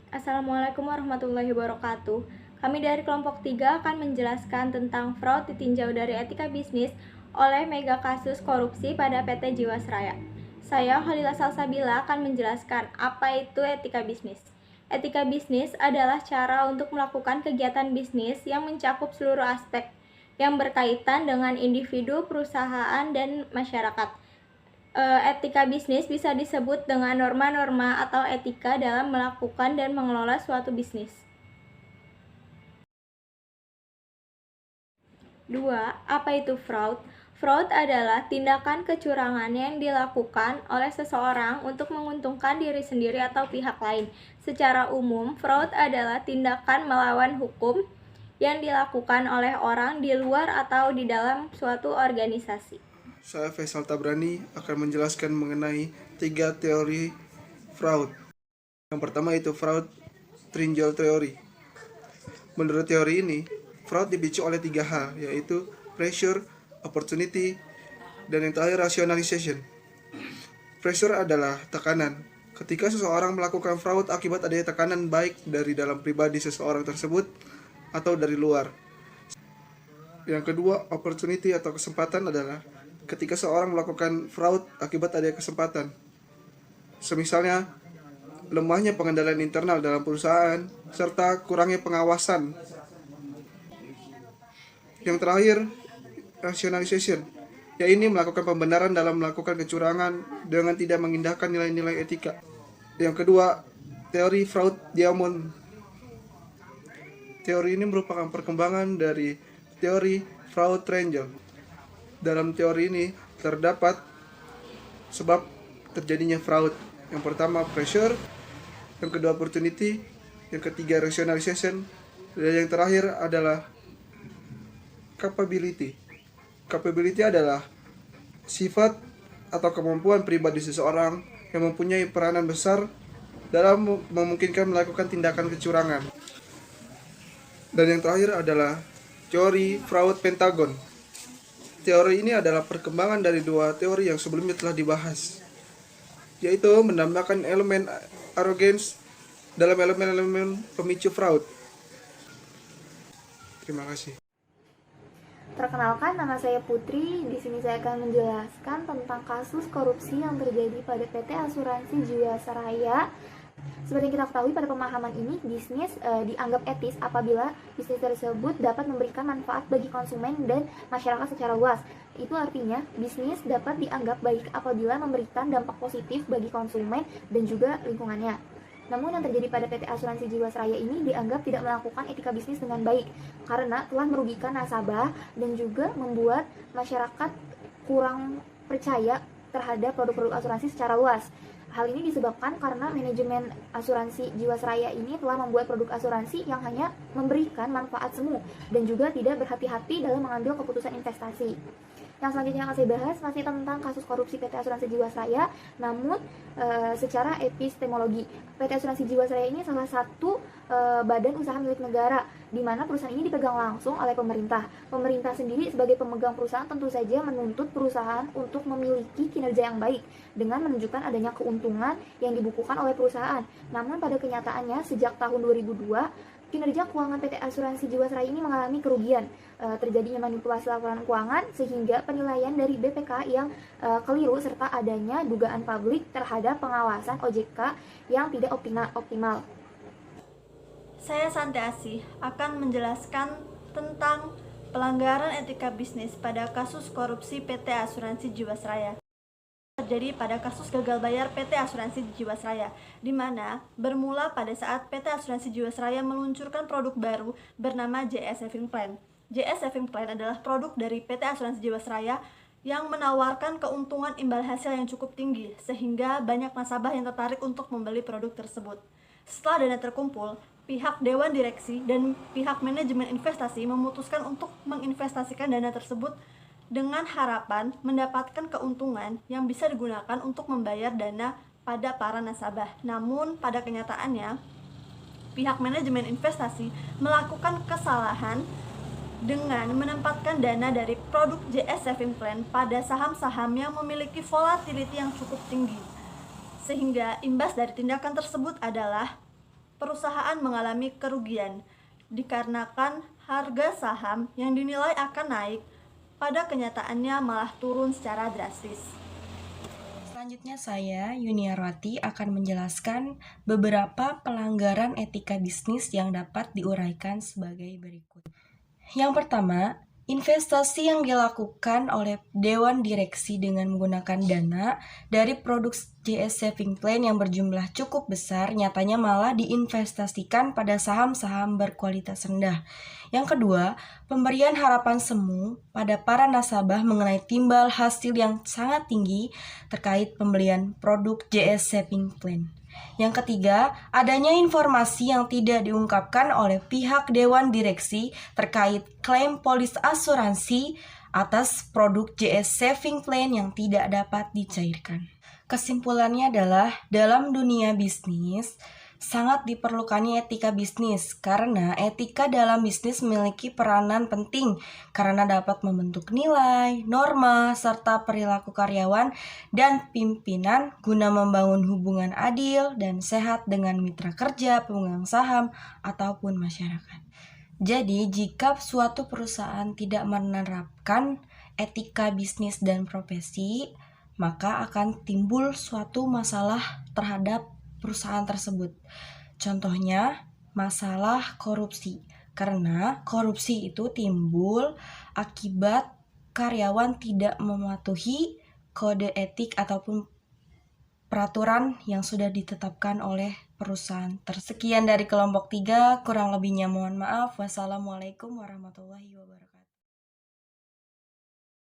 Assalamualaikum warahmatullahi wabarakatuh. Kami dari kelompok 3 akan menjelaskan tentang fraud ditinjau dari etika bisnis oleh mega kasus korupsi pada PT Jiwasraya. Saya, Khalila Salsabila, akan menjelaskan apa itu etika bisnis. Etika bisnis adalah cara untuk melakukan kegiatan bisnis yang mencakup seluruh aspek yang berkaitan dengan individu, perusahaan, dan masyarakat. Etika bisnis bisa disebut dengan norma-norma atau etika dalam melakukan dan mengelola suatu bisnis. 2. Apa itu fraud? Fraud adalah tindakan kecurangan yang dilakukan oleh seseorang untuk menguntungkan diri sendiri atau pihak lain. Secara umum, fraud adalah tindakan melawan hukum yang dilakukan oleh orang di luar atau di dalam suatu organisasi. Saya Faisal Tabrani akan menjelaskan mengenai 3 teori fraud. Yang pertama itu fraud triangle theory. Menurut teori ini, fraud dipicu oleh 3 hal, yaitu pressure, opportunity, dan yang terakhir rationalization. Pressure adalah tekanan. Ketika seseorang melakukan fraud akibat adanya tekanan baik dari dalam pribadi seseorang tersebut atau dari luar. Yang kedua, opportunity atau kesempatan adalah ketika seorang melakukan fraud akibat adanya kesempatan. Semisalnya, lemahnya pengendalian internal dalam perusahaan, serta kurangnya pengawasan. Yang terakhir, rationalization, yaitu melakukan pembenaran dalam melakukan kecurangan dengan tidak mengindahkan nilai-nilai etika. Yang kedua, teori fraud diamond. Teori ini merupakan perkembangan dari teori fraud triangle. Dalam teori ini terdapat sebab terjadinya fraud. Yang pertama pressure, yang kedua opportunity, yang ketiga rationalization, dan yang terakhir adalah capability. Capability adalah sifat atau kemampuan pribadi seseorang yang mempunyai peranan besar dalam memungkinkan melakukan tindakan kecurangan. Dan yang terakhir adalah teori fraud pentagon. Teori ini adalah perkembangan dari 2 teori yang sebelumnya telah dibahas, yaitu menambahkan elemen arrogance dalam elemen-elemen pemicu fraud. Terima kasih. Perkenalkan, nama saya Putri. Di sini saya akan menjelaskan tentang kasus korupsi yang terjadi pada PT Asuransi Jiwasraya. Seperti yang kita ketahui, pada pemahaman ini, bisnis dianggap etis apabila bisnis tersebut dapat memberikan manfaat bagi konsumen dan masyarakat secara luas. Itu artinya, bisnis dapat dianggap baik apabila memberikan dampak positif bagi konsumen dan juga lingkungannya. Namun yang terjadi pada PT Asuransi Jiwasraya ini dianggap tidak melakukan etika bisnis dengan baik karena telah merugikan nasabah dan juga membuat masyarakat kurang percaya terhadap produk-produk asuransi secara luas. Hal ini disebabkan karena manajemen asuransi Jiwasraya ini telah membuat produk asuransi yang hanya memberikan manfaat semu dan juga tidak berhati-hati dalam mengambil keputusan investasi. Yang selanjutnya akan saya bahas masih tentang kasus korupsi PT Asuransi Jiwasraya, namun secara epistemologi. PT Asuransi Jiwasraya ini salah satu badan usaha milik negara, di mana perusahaan ini dipegang langsung oleh pemerintah. Pemerintah sendiri sebagai pemegang perusahaan tentu saja menuntut perusahaan untuk memiliki kinerja yang baik dengan menunjukkan adanya keuntungan yang dibukukan oleh perusahaan. Namun pada kenyataannya sejak tahun 2002, kinerja keuangan PT Asuransi Jiwasraya ini mengalami kerugian, terjadinya manipulasi laporan keuangan sehingga penilaian dari BPK yang keliru serta adanya dugaan publik terhadap pengawasan OJK yang tidak optimal. Saya Santi Asih akan menjelaskan tentang pelanggaran etika bisnis pada kasus korupsi PT Asuransi Jiwasraya. Terjadi pada kasus gagal bayar PT Asuransi Jiwasraya, di mana bermula pada saat PT Asuransi Jiwasraya meluncurkan produk baru bernama JS Saving Plan. JS Saving Plan adalah produk dari PT Asuransi Jiwasraya yang menawarkan keuntungan imbal hasil yang cukup tinggi, sehingga banyak nasabah yang tertarik untuk membeli produk tersebut. Setelah dana terkumpul, pihak Dewan Direksi dan pihak manajemen investasi memutuskan untuk menginvestasikan dana tersebut dengan harapan mendapatkan keuntungan yang bisa digunakan untuk membayar dana pada para nasabah. Namun pada kenyataannya, pihak manajemen investasi melakukan kesalahan dengan menempatkan dana dari produk JS Saving Plan pada saham-saham yang memiliki volatility yang cukup tinggi. Sehingga imbas dari tindakan tersebut adalah perusahaan mengalami kerugian dikarenakan harga saham yang dinilai akan naik pada kenyataannya malah turun secara drastis. Selanjutnya saya, Yuniarwati, akan menjelaskan beberapa pelanggaran etika bisnis yang dapat diuraikan sebagai berikut. Yang pertama, investasi yang dilakukan oleh Dewan Direksi dengan menggunakan dana dari produk JS Saving Plan yang berjumlah cukup besar nyatanya malah diinvestasikan pada saham-saham berkualitas rendah. Yang kedua, pemberian harapan semu pada para nasabah mengenai timbal hasil yang sangat tinggi terkait pembelian produk JS Saving Plan. Yang ketiga, adanya informasi yang tidak diungkapkan oleh pihak Dewan Direksi terkait klaim polis asuransi atas produk JS Saving Plan yang tidak dapat dicairkan. Kesimpulannya adalah, dalam dunia bisnis, sangat diperlukannya etika bisnis karena etika dalam bisnis memiliki peranan penting karena dapat membentuk nilai, norma, serta perilaku karyawan dan pimpinan guna membangun hubungan adil dan sehat dengan mitra kerja, pemegang saham, ataupun masyarakat. Jadi, jika suatu perusahaan tidak menerapkan etika bisnis dan profesi, maka akan timbul suatu masalah terhadap perusahaan tersebut. Contohnya, masalah korupsi. Karena korupsi itu timbul akibat karyawan tidak mematuhi kode etik ataupun peraturan yang sudah ditetapkan oleh perusahaan. Sekian dari kelompok 3, kurang lebihnya mohon maaf. Wassalamualaikum warahmatullahi wabarakatuh.